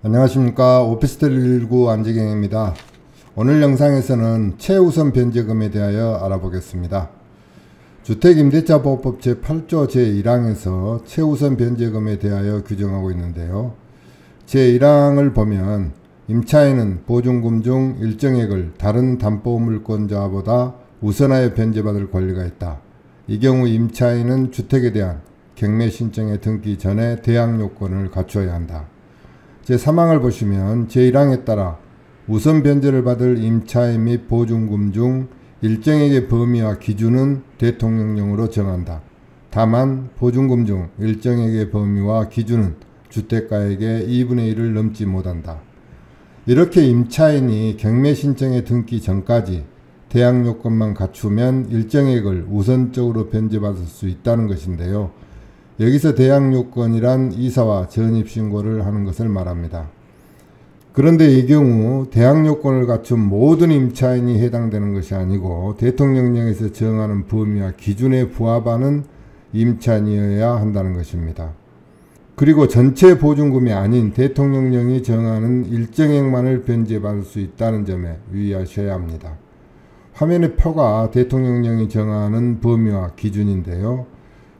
안녕하십니까. 오피스텔119 안재경입니다. 오늘 영상에서는 최우선 변제금에 대하여 알아보겠습니다. 주택임대차보호법 제8조 제1항에서 최우선 변제금에 대하여 규정하고 있는데요. 제1항을 보면 임차인은 보증금 중 일정액을 다른 담보물권자보다 우선하여 변제받을 권리가 있다. 이 경우 임차인은 주택에 대한 경매신청에 등기 전에 대항요건을 갖추어야 한다. 제3항을 보시면 제1항에 따라 우선 변제를 받을 임차인 및 보증금 중 일정액의 범위와 기준은 대통령령으로 정한다. 다만 보증금 중 일정액의 범위와 기준은 주택가액의 2분의 1을 넘지 못한다. 이렇게 임차인이 경매신청에 등기 전까지 대항요건만 갖추면 일정액을 우선적으로 변제받을 수 있다는 것인데요. 여기서 대항요건이란 이사와 전입신고를 하는 것을 말합니다. 그런데 이 경우 대항요건을 갖춘 모든 임차인이 해당되는 것이 아니고 대통령령에서 정하는 범위와 기준에 부합하는 임차인이어야 한다는 것입니다. 그리고 전체 보증금이 아닌 대통령령이 정하는 일정액만을 변제받을 수 있다는 점에 유의하셔야 합니다. 화면의 표가 대통령령이 정하는 범위와 기준인데요.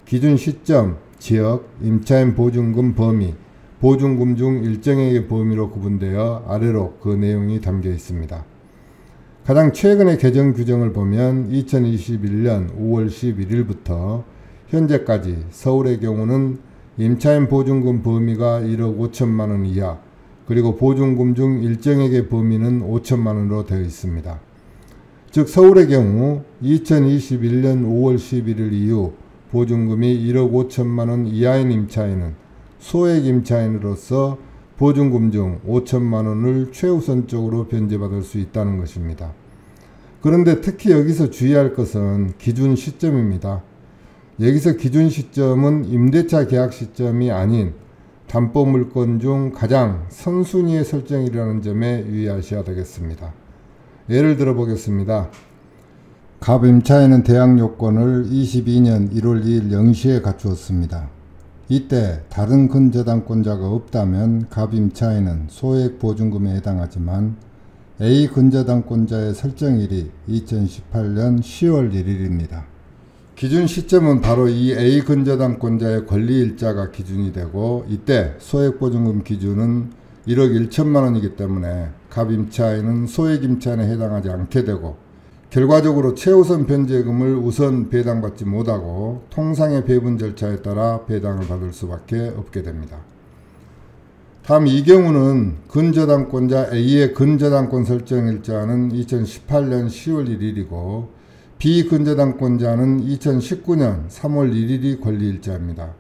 기준 시점, 지역, 임차인 보증금 범위, 보증금 중 일정액의 범위로 구분되어 아래로 그 내용이 담겨 있습니다. 가장 최근의 개정 규정을 보면 2021년 5월 11일부터 현재까지 서울의 경우는 임차인 보증금 범위가 1억 5천만원 이하, 그리고 보증금 중 일정액의 범위는 5천만원으로 되어 있습니다. 즉 서울의 경우 2021년 5월 11일 이후 보증금이 1억 5천만원 이하인 임차인은 소액 임차인으로서 보증금 중 5천만원을 최우선적으로 변제받을 수 있다는 것입니다. 그런데 특히 여기서 주의할 것은 기준 시점입니다. 여기서 기준 시점은 임대차 계약 시점이 아닌 담보물권 중 가장 선순위의 설정이라는 점에 유의하셔야 되겠습니다. 예를 들어 보겠습니다. 갑 임차인은 대항요건을 22년 1월 2일 0시에 갖추었습니다. 이때 다른 근저당권자가 없다면 갑 임차인은 소액 보증금에 해당하지만 A 근저당권자의 설정일이 2018년 10월 1일입니다. 기준 시점은 바로 이 A 근저당권자의 권리일자가 기준이 되고 이때 소액 보증금 기준은 1억 1천만원이기 때문에 갑 임차인은 소액 임차인에 해당하지 않게 되고 결과적으로 최우선 변제금을 우선 배당받지 못하고 통상의 배분 절차에 따라 배당을 받을 수밖에 없게 됩니다. 다음 이 경우는 근저당권자 A의 근저당권 설정일자는 2018년 10월 1일이고 비근저당권자는 2019년 3월 1일이 권리일자입니다.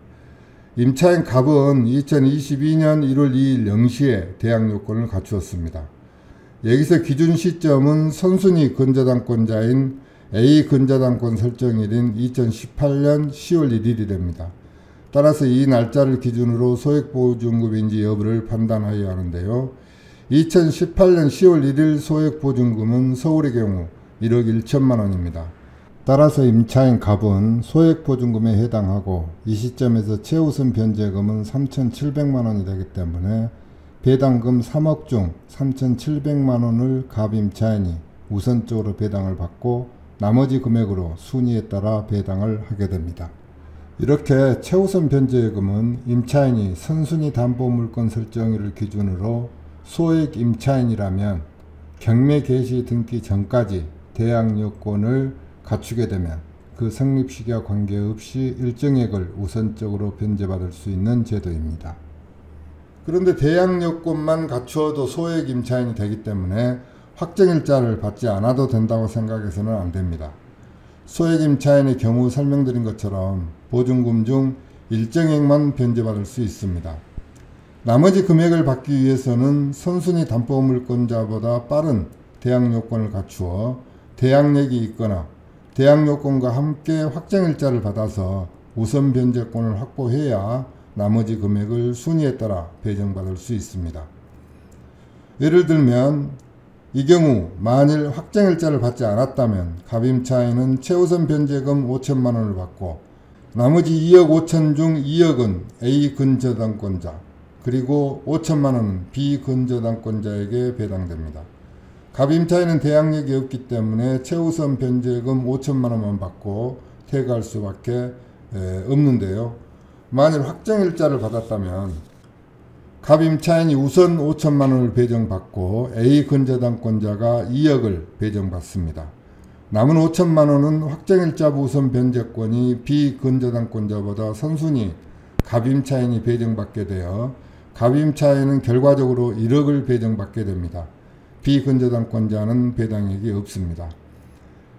임차인 갑은 2022년 1월 2일 0시에 대항요건을 갖추었습니다. 여기서 기준 시점은 선순위 근저당권자인 A 근저당권 설정일인 2018년 10월 1일이 됩니다. 따라서 이 날짜를 기준으로 소액보증금인지 여부를 판단하여야 하는데요. 2018년 10월 1일 소액보증금은 서울의 경우 1억 1천만원입니다. 따라서 임차인 갑은 소액보증금에 해당하고 이 시점에서 최우선 변제금은 3,700만원이 되기 때문에 배당금 3억 중 3,700만원을 갑 임차인이 우선적으로 배당을 받고 나머지 금액으로 순위에 따라 배당을 하게 됩니다. 이렇게 최우선 변제금은 임차인이 선순위 담보물권 설정일을 기준으로 소액 임차인이라면 경매 개시 등기 전까지 대항요건을 갖추게 되면 그 성립 시기와 관계없이 일정액을 우선적으로 변제받을 수 있는 제도입니다. 그런데 대항요건만 갖추어도 소액 임차인이 되기 때문에 확정일자를 받지 않아도 된다고 생각해서는 안됩니다. 소액 임차인의 경우 설명드린 것처럼 보증금 중 일정액만 변제받을 수 있습니다. 나머지 금액을 받기 위해서는 선순위 담보물권자보다 빠른 대항요건을 갖추어 대항력이 있거나 대항요건과 함께 확정일자를 받아서 우선 변제권을 확보해야 나머지 금액을 순위에 따라 배정받을 수 있습니다. 예를 들면 이 경우 만일 확정일자를 받지 않았다면 갑 임차인은 최우선 변제금 5천만원을 받고 나머지 2억 5천 중 2억은 A 근저당권자, 그리고 5천만원은 비근저당권자에게 배당됩니다. 갑임차인은 대항력이 없기 때문에 최우선 변제금 5천만원만 받고 퇴거할 수밖에 없는데요. 만일 확정일자를 받았다면 갑임차인이 우선 5천만원을 배정받고 A근저당권자가 2억을 배정받습니다. 남은 5천만원은 확정일자 우선 변제권이 비근저당권자보다 선순위 갑임차인이 배정받게 되어 갑임차인은 결과적으로 1억을 배정받게 됩니다. 비근저당권자는 배당액이 없습니다.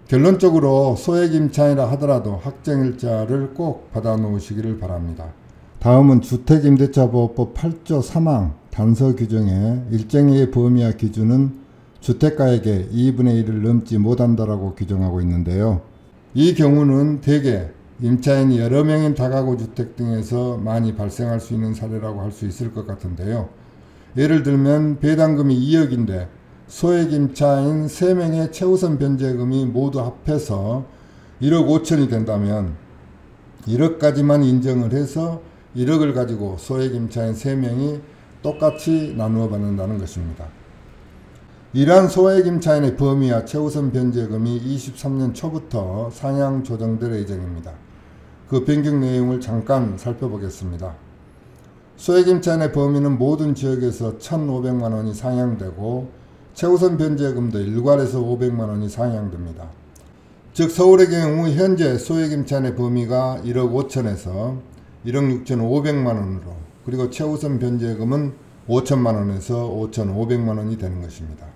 결론적으로 소액임차인이라 하더라도 확정일자를 꼭 받아 놓으시기를 바랍니다. 다음은 주택임대차보호법 8조 3항 단서 규정에 일정의 범위와 기준은 주택가액의 2분의 1을 넘지 못한다라고 규정하고 있는데요. 이 경우는 대개 임차인이 여러 명인 다가구 주택 등에서 많이 발생할 수 있는 사례라고 할 수 있을 것 같은데요. 예를 들면 배당금이 2억인데 소액임차인 3명의 최우선 변제금이 모두 합해서 1억 5천이 된다면 1억까지만 인정을 해서 1억을 가지고 소액임차인 3명이 똑같이 나누어 받는다는 것입니다. 이러한 소액임차인의 범위와 최우선 변제금이 23년 초부터 상향 조정될 예정입니다. 그 변경 내용을 잠깐 살펴보겠습니다. 소액임차인의 범위는 모든 지역에서 1,500만원이 상향되고 최우선 변제금도 일괄해서 500만원이 상향됩니다. 즉 서울의 경우 현재 소액임차인의 범위가 1억 5천에서 1억 6,500만원으로 그리고 최우선 변제금은 5천만원에서 5,500만원이 되는 것입니다.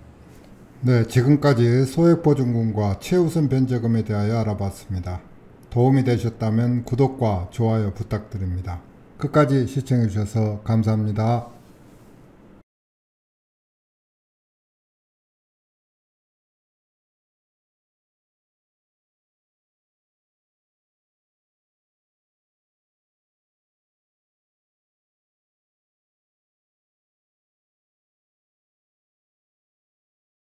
네, 지금까지 소액보증금과 최우선 변제금에 대하여 알아봤습니다. 도움이 되셨다면 구독과 좋아요 부탁드립니다. 끝까지 시청해 주셔서 감사합니다.